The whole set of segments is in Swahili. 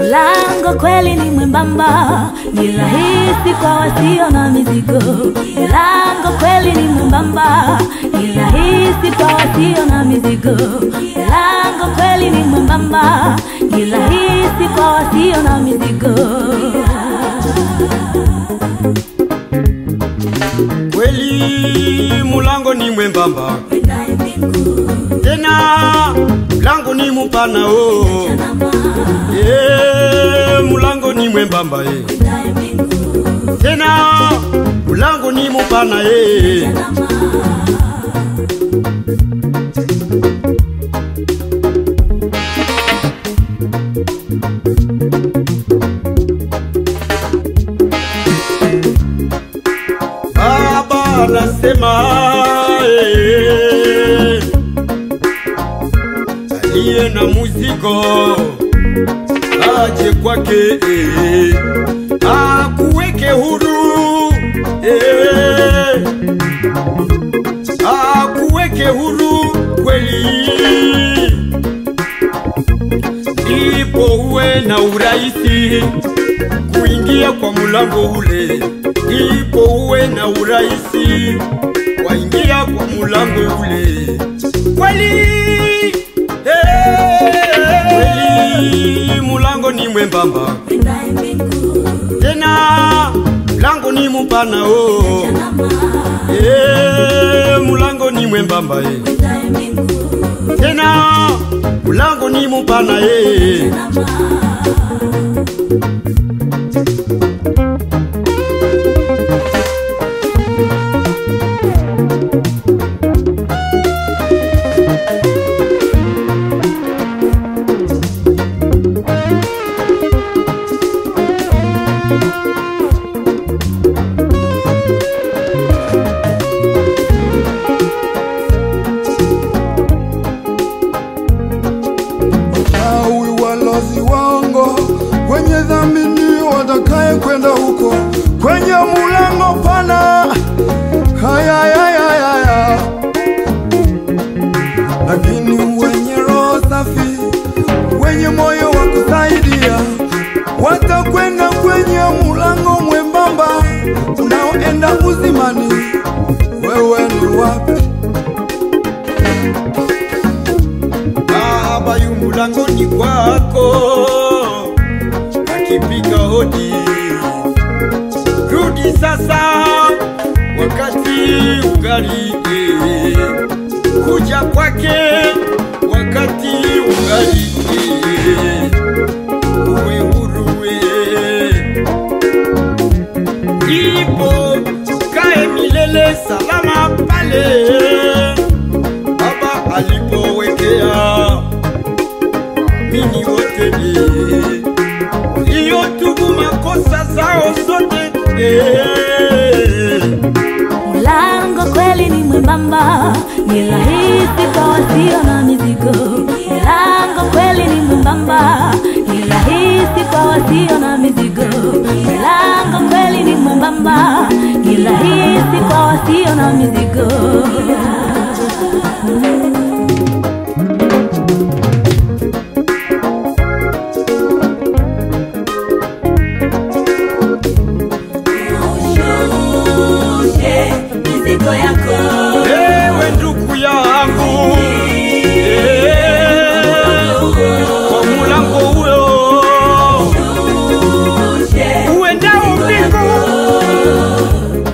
Mlango kweli ni mwembamba, ni rahisi kwa wasio na mizigo. Mlango kweli ni mwembamba, ni rahisi kwa wasio na mizigo. Mlango kweli ni mwembamba, ni rahisi kwa wasio na mizigo. Kweli mulango ni mwembamba, tena mlango ni mpana mulango ni mwembamba tena mulango ni mpana Baba nasema aliye na muzigo aje kwake akuweke huru akuweke huru kweli, ndipo uwe na urahisi kuingia kwa mulango ule, ndipo uwe na urahisi kuingia kwa mulango ule kweli. Kweli mulango ni mwembamba, tena mulango ni mpana mulango ni mwembamba tena mulango ni mpana Kwenye dhamini watakaye kwenda huko kwenye mulango pana, haya. Lakini wenye roho safi, wenye moyo wa kusaidia, watakwenda kwenye mulango mwembamba unaoenda uzimani. Wewe ni wapi? Baba yu mulango ni kwako, akipiga hodi. Rudi sasa, wakati ungali kuja kwake, wakati ungali uwe huru ipo kae milele salama pale Baba alipowekea mini wote iyo tubu makosa zao zote Mulango kweli ni mwembamba, ni rahisi kwa wasio na mizigo. Mulango kweli ni mwembamba, ni rahisi kwa wasio na mizigo. Mulango kweli ni mwembamba, ni rahisi kwa wasio na mizigo. Ewe ndugu yangu, kwa mulango huyo uendao mbingu,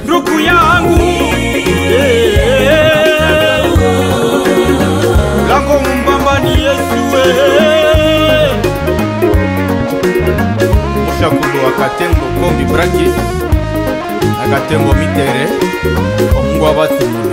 ndugu yangu, lango mbamba ni Yesu. Mushakudu wakatembo kombi brakis, akatembo mitere Mungu abatumule.